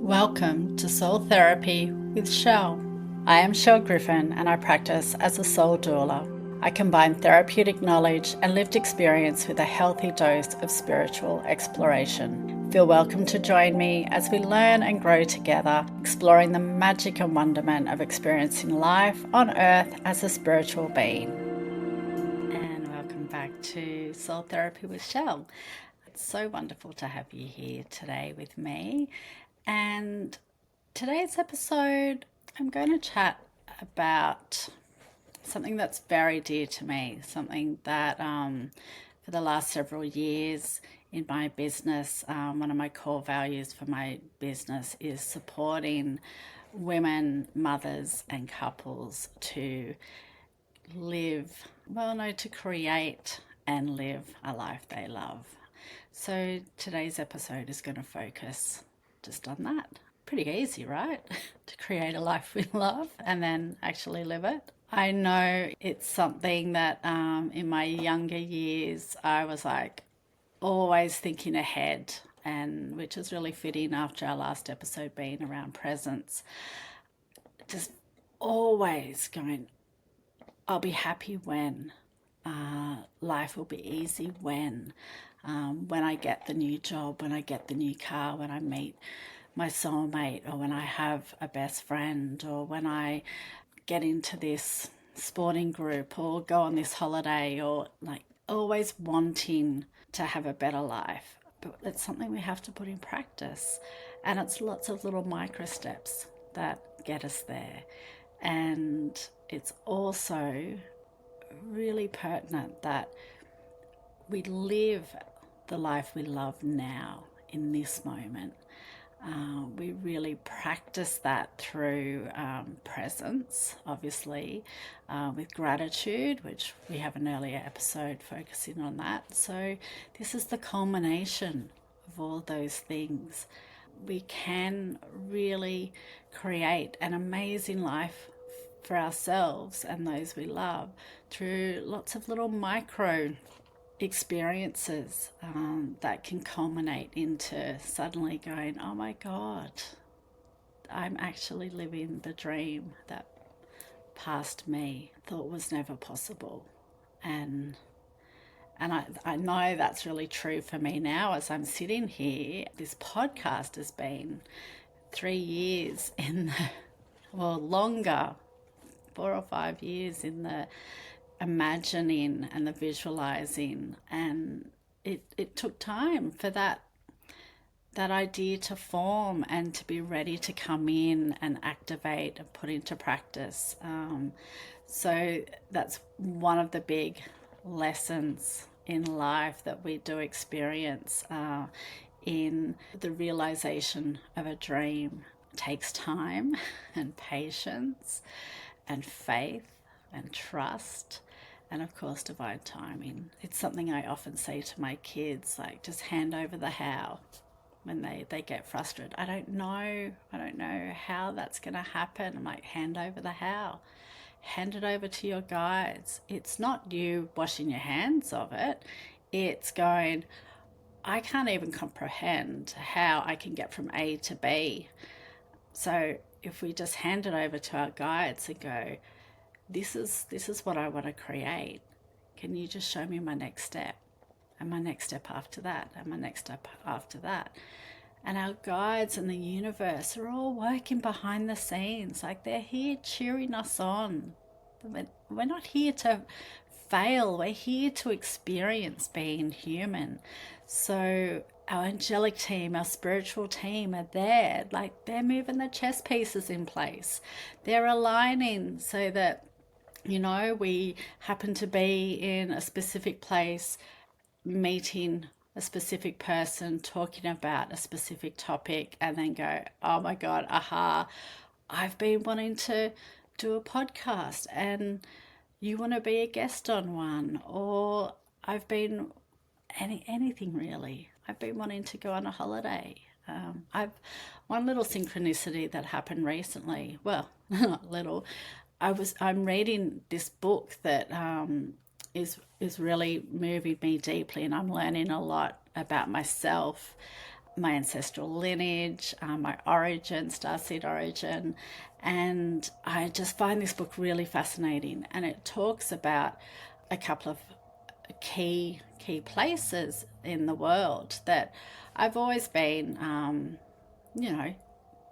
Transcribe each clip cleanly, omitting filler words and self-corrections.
Welcome to Soul Therapy with Chelle. I am Chelle Griffin and I practice as a soul doula. I combine therapeutic knowledge and lived experience with a healthy dose of spiritual exploration. Feel welcome to join me as we learn and grow together, exploring the magic and wonderment of experiencing life on earth as a spiritual being. And welcome back to Soul Therapy with Chelle. It's so wonderful to have you here today with me. And today's episode, I'm going to chat about something that's very dear to me, something that for the last several years in my business, one of my core values for my business is supporting women, mothers, and couples to to create and live a life they love. So today's episode is going to focus just on that. Pretty easy, right? To create a life we love and then actually live it. I know it's something that in my younger years I was like always thinking ahead, and which is really fitting after our last episode being around presence. Just always going, I'll be happy when, life will be easy when I get the new job, when I get the new car, when I meet my soulmate, or when I have a best friend, or when I get into this sporting group or go on this holiday, or like always wanting to have a better life. But it's something we have to put in practice, and it's lots of little micro steps that get us there. And it's also really pertinent that we live the life we love now in this moment. We really practice that through presence, obviously, with gratitude, which we have an earlier episode focusing on that. So this is the culmination of all those things. We can really create an amazing life for ourselves and those we love through lots of little micro experiences that can culminate into suddenly going, oh my God, I'm actually living the dream that past me thought was never possible. And I know that's really true for me now as I'm sitting here. This podcast has been 3 years longer, 4 or 5 years in the imagining and the visualizing, and it took time for that idea to form and to be ready to come in and activate and put into practice. So that's one of the big lessons in life that we do experience in the realization of a dream. It takes time and patience and faith and trust, and of course divine timing. It's something I often say to my kids, like, just hand over the how when they get frustrated. I don't know how that's going to happen. I'm like, hand over the how. Hand it over to your guides. It's not you washing your hands of it. It's going, I can't even comprehend how I can get from A to B. So if we just hand it over to our guides and go, this is what I want to create. Can you just show me my next step? And my next step after that, and my next step after that. And our guides and the universe are all working behind the scenes. Like, they're here cheering us on. We're not here to fail. We're here to experience being human. So our angelic team, our spiritual team are there. Like, they're moving the chess pieces in place. They're aligning so that, we happen to be in a specific place, meeting a specific person, talking about a specific topic, and then go, oh my God, aha, I've been wanting to do a podcast and you want to be a guest on one, or I've been anything really. I've been wanting to go on a holiday. One little synchronicity that happened recently. Well, not little. I'm reading this book that is really moving me deeply, and I'm learning a lot about myself. my ancestral lineage, my origin, starseed origin. And I just find this book really fascinating. And it talks about a couple of key places in the world that I've always been,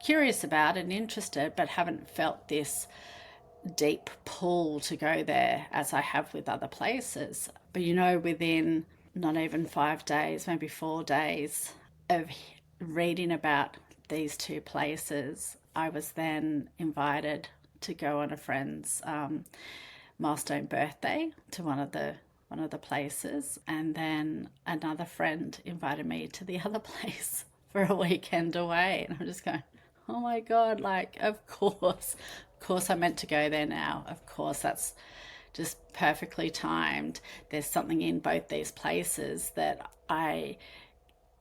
curious about and interested, but haven't felt this deep pull to go there as I have with other places. But within not even 5 days, maybe 4 days of reading about these two places, I was then invited to go on a friend's milestone birthday to one of the places, and then another friend invited me to the other place for a weekend away, and I'm just going, oh my God, like, of course I meant to go there now. Of course, that's just perfectly timed. There's something in both these places that I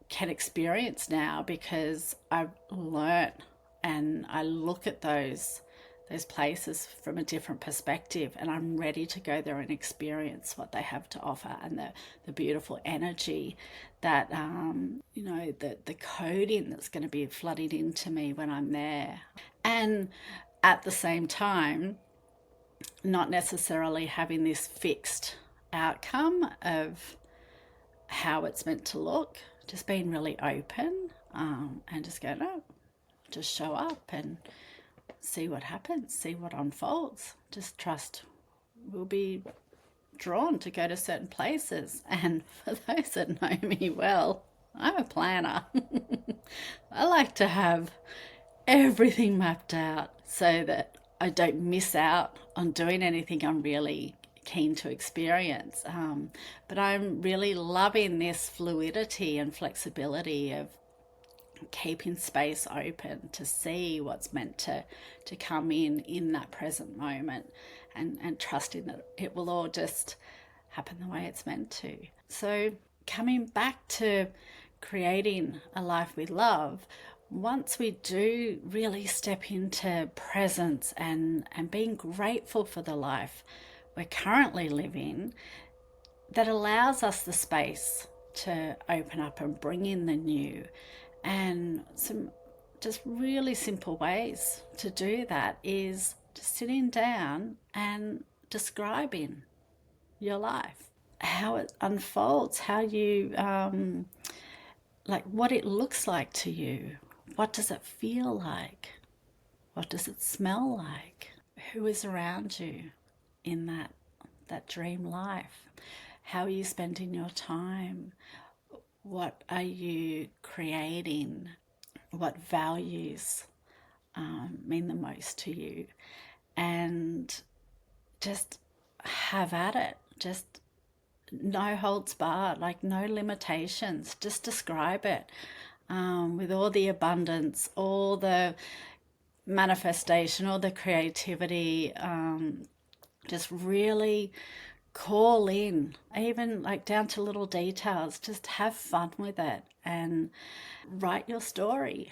can experience now because I've learnt, and I look at those places from a different perspective, and I'm ready to go there and experience what they have to offer, and the beautiful energy that the coding that's going to be flooded into me when I'm there. And at the same time, not necessarily having this fixed outcome of how it's meant to look, just being really open, and just go, no, just show up and see what happens, see what unfolds. Just trust we'll be drawn to go to certain places. And for those that know me well, I'm a planner. I like to have everything mapped out so that I don't miss out on doing anything I'm really keen to experience. But I'm really loving this fluidity and flexibility of keeping space open to see what's meant to come in that present moment, and trusting that it will all just happen the way it's meant to. So coming back to creating a life we love, once we do really step into presence and being grateful for the life we're currently living, that allows us the space to open up and bring in the new. And some just really simple ways to do that is just sitting down and describing your life, how it unfolds, how you, like what it looks like to you. What does it feel like? What does it smell like? Who is around you in that dream life? How are you spending your time? What are you creating? What values mean the most to you? And just have at it. Just no holds barred, like no limitations. Just describe it with all the abundance, all the manifestation, all the creativity. Just really call in, even like down to little details. Just have fun with it and write your story.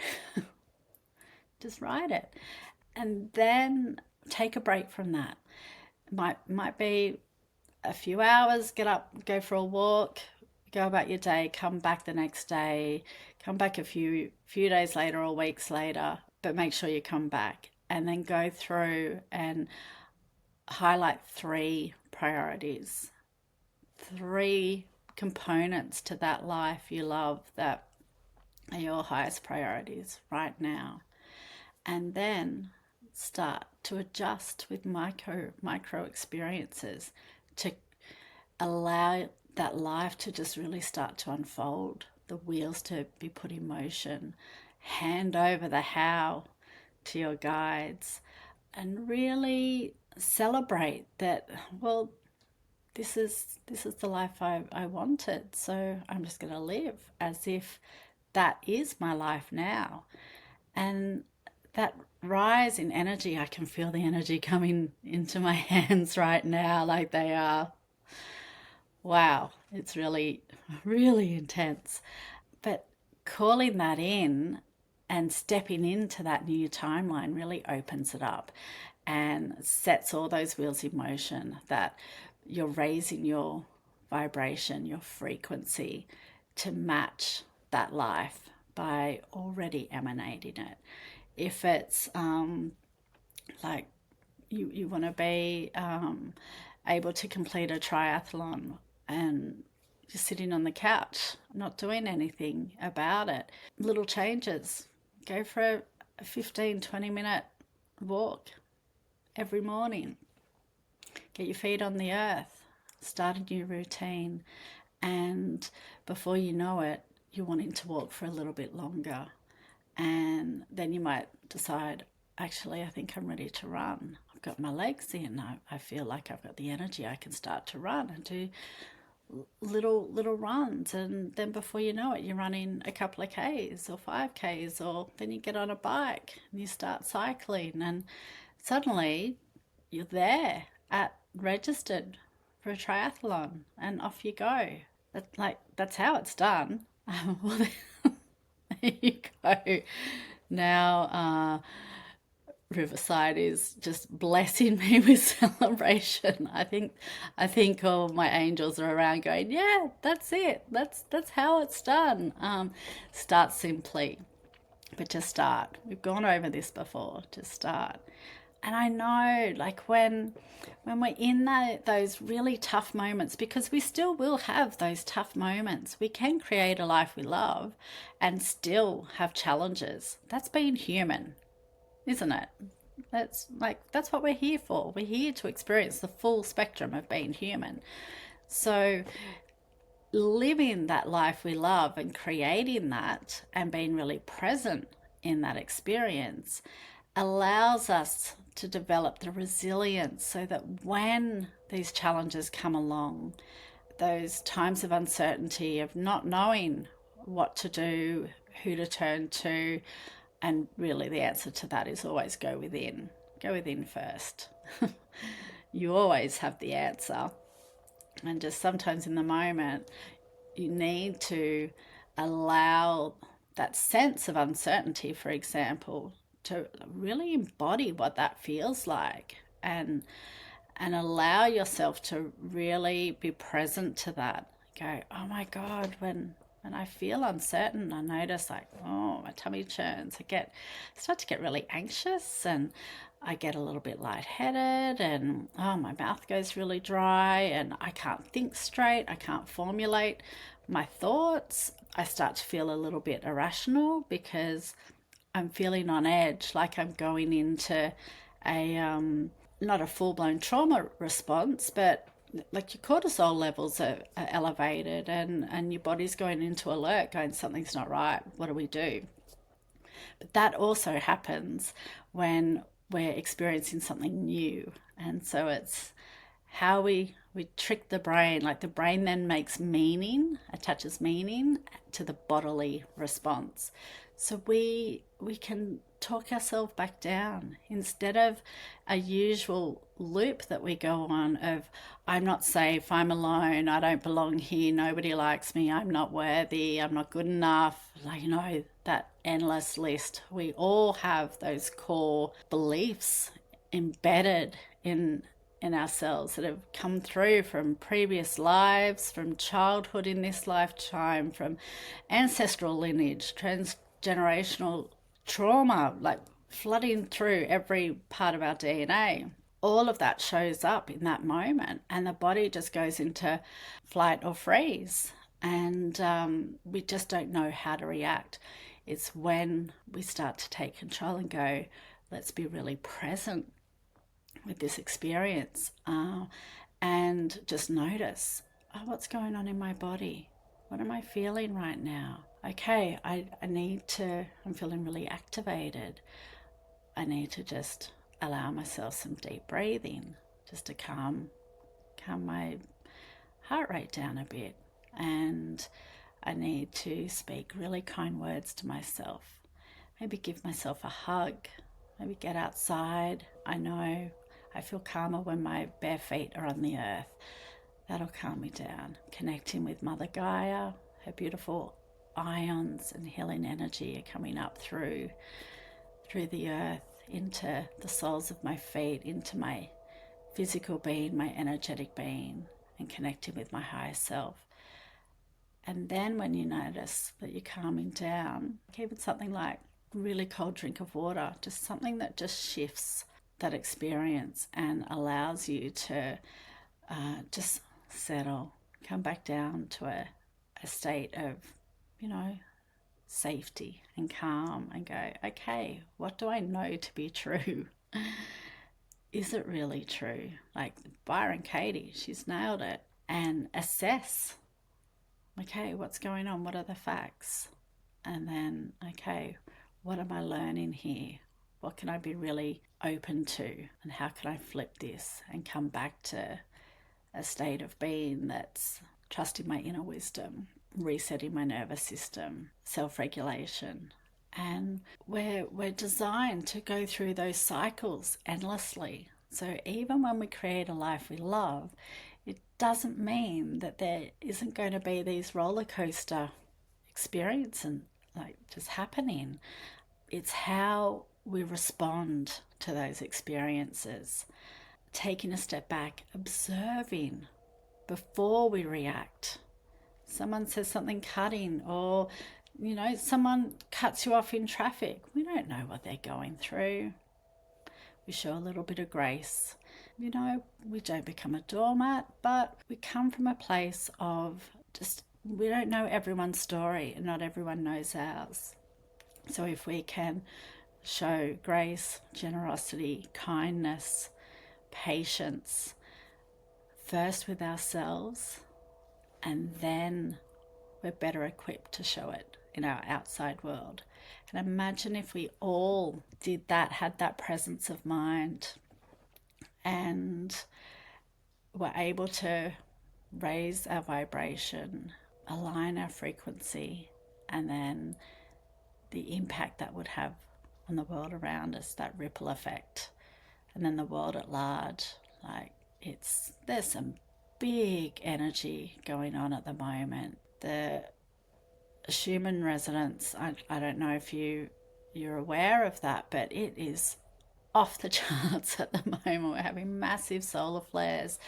Just write it, and then take a break from that. Might be a few hours. Get up, go for a walk, go about your day, come back the next day, come back a few days later or weeks later, but make sure you come back, and then go through and highlight 3 priorities, 3 components to that life you love that are your highest priorities right now. And then start to adjust with micro experiences to allow that life to just really start to unfold, the wheels to be put in motion. Hand over the how to your guides, and really celebrate that, well, this is the life I wanted, so I'm just going to live as if that is my life now. And that rise in energy, I can feel the energy coming into my hands right now, like they are, wow, it's really, really intense. But calling that in and stepping into that new timeline really opens it up and sets all those wheels in motion, that you're raising your vibration, your frequency to match that life by already emanating it. If it's like you want to be able to complete a triathlon and you're sitting on the couch, not doing anything about it, little changes. Go for a 15-20 minute walk every morning. Get your feet on the earth. Start a new routine. And before you know it, you're wanting to walk for a little bit longer. And then you might decide, actually, I think I'm ready to run. I've got my legs in. I feel like I've got the energy. I can start to run and do little runs. And then before you know it, you're running a couple of Ks or 5Ks, or then you get on a bike and you start cycling. And suddenly you're there at registered for a triathlon and off you go. That's how it's done. Well, there you go. Now, Riverside is just blessing me with celebration. I think all my angels are around going, yeah, that's it. That's how it's done. Start simply, but just start. We've gone over this before. Just start. And I know, like when we're in those really tough moments, because we still will have those tough moments, we can create a life we love and still have challenges. That's being human, isn't it? That's what we're here for. We're here to experience the full spectrum of being human. So living that life we love and creating that and being really present in that experience allows us to develop the resilience so that when these challenges come along, those times of uncertainty, of not knowing what to do, who to turn to, and really the answer to that is always go within. Go within first. You always have the answer. And just sometimes in the moment, you need to allow that sense of uncertainty, for example, to really embody what that feels like and allow yourself to really be present to that. Go, oh my God, when I feel uncertain, I notice like, oh, my tummy churns. I start to get really anxious and I get a little bit lightheaded and oh, my mouth goes really dry and I can't think straight. I can't formulate my thoughts. I start to feel a little bit irrational because I'm feeling on edge, like I'm going into a not a full-blown trauma response, but like your cortisol levels are elevated and your body's going into alert, going, something's not right. What do we do? But that also happens when we're experiencing something new. And so it's how we trick the brain. Like the brain then makes meaning, attaches meaning to the bodily response. So we can talk ourselves back down instead of a usual loop that we go on of I'm not safe, I'm alone, I don't belong here, nobody likes me, I'm not worthy, I'm not good enough. Like, that endless list. We all have those core beliefs embedded in ourselves that have come through from previous lives, from childhood in this lifetime, from ancestral lineage, transgenerational trauma, like flooding through every part of our DNA. All of that shows up in that moment and the body just goes into flight or freeze and we just don't know how to react. It's when we start to take control and go, let's be really present with this experience and just notice, what's going on in my body? What am I feeling right now? Okay, I'm feeling really activated. I need to just allow myself some deep breathing just to calm my heart rate down a bit. And I need to speak really kind words to myself. Maybe give myself a hug. Maybe get outside. I know I feel calmer when my bare feet are on the earth. That'll calm me down. Connecting with Mother Gaia, her beautiful ions and healing energy are coming up through the earth into the soles of my feet, into my physical being, my energetic being, and connecting with my higher self. And then when you notice that you're calming down, even something like a really cold drink of water, just something that just shifts that experience and allows you to just settle, come back down to a state of, you know, safety and calm, and go, okay, what do I know to be true? Is it really true? Like Byron Katie, she's nailed it. And assess, okay, what's going on? What are the facts? And then, okay, what am I learning here? What can I be really open to? And how can I flip this and come back to a state of being that's trusting my inner wisdom, resetting my nervous system, self-regulation. And we're designed to go through those cycles endlessly. So even when we create a life we love, it doesn't mean that there isn't going to be these roller coaster experience and like just happening. It's how we respond to those experiences, taking a step back, observing before we react. Someone says something cutting, or someone cuts you off in traffic. We don't know what they're going through. We show a little bit of grace. We don't become a doormat, but we come from a place of just, we don't know everyone's story and not everyone knows ours. So if we can show grace, generosity, kindness, patience, first with ourselves, and then we're better equipped to show it in our outside world. And imagine if we all did that, had that presence of mind, and were able to raise our vibration, align our frequency, and then the impact that would have on the world around us, that ripple effect. And then the world at large, there's some big energy going on at the moment. The Schumann resonance, I don't know if you're aware of that, but it is off the charts at the moment. We're having massive solar flares.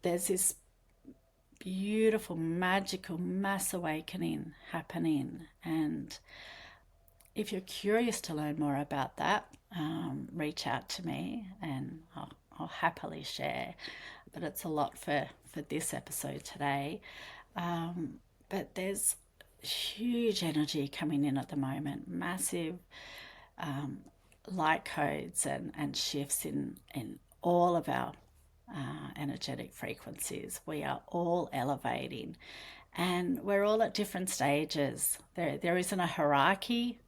There's this beautiful, magical mass awakening happening. And if you're curious to learn more about that, reach out to me and I'll happily share. But it's a lot for this episode today. But there's huge energy coming in at the moment, massive light codes and shifts in all of our energetic frequencies. We are all elevating, and we're all at different stages. There isn't a hierarchy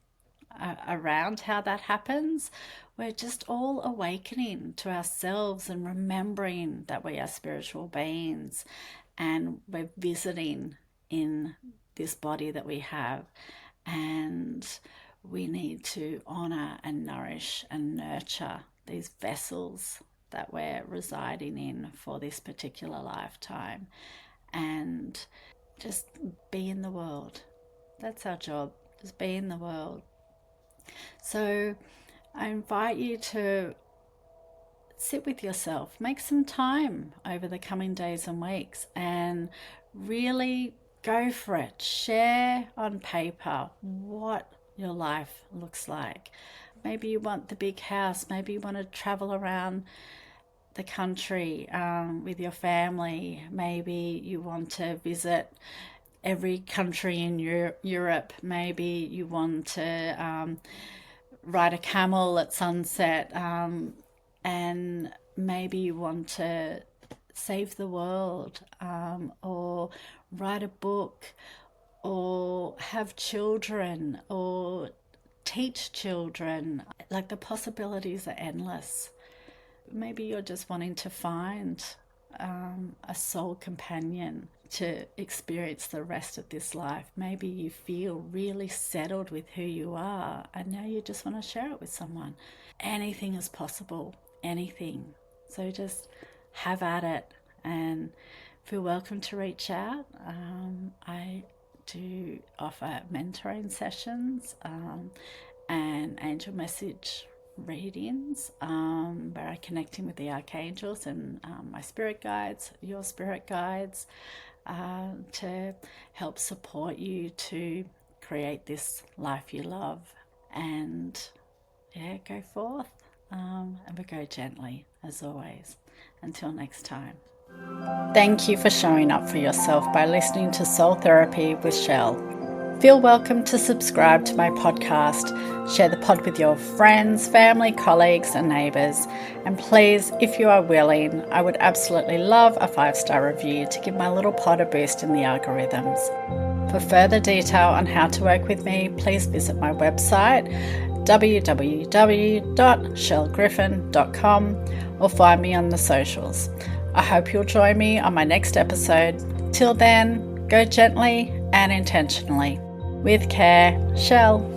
around how that happens. We're just all awakening to ourselves and remembering that we are spiritual beings, and we're visiting in this body that we have, and we need to honor and nourish and nurture these vessels that we're residing in for this particular lifetime, and just be in the world. That's our job, just be in the world. So I invite you to sit with yourself, make some time over the coming days and weeks, and really go for it. Share on paper what your life looks like. Maybe you want the big house, maybe you want to travel around the country with your family, maybe you want to visit every country in Europe, maybe you want to ride a camel at sunset, and maybe you want to save the world, or write a book, or have children, or teach children. Like, the possibilities are endless. Maybe you're just wanting to find a soul companion to experience the rest of this life. Maybe you feel really settled with who you are and now you just want to share it with someone. Anything is possible, anything. So just have at it and feel welcome to reach out. I do offer mentoring sessions and angel message readings where I connect in with the archangels and my spirit guides, your spirit guides. to help support you to create this life you love. And yeah, go forth, and we go gently as always. Until next time. Thank you for showing up for yourself by listening to Soul Therapy with Chelle. Feel welcome to subscribe to my podcast, share the pod with your friends, family, colleagues and neighbours, and please, if you are willing, I would absolutely love a 5-star review to give my little pod a boost in the algorithms. For further detail on how to work with me, please visit my website www.chellegriffin.com or find me on the socials. I hope you'll join me on my next episode. Till then, go gently and intentionally. With care, Chelle.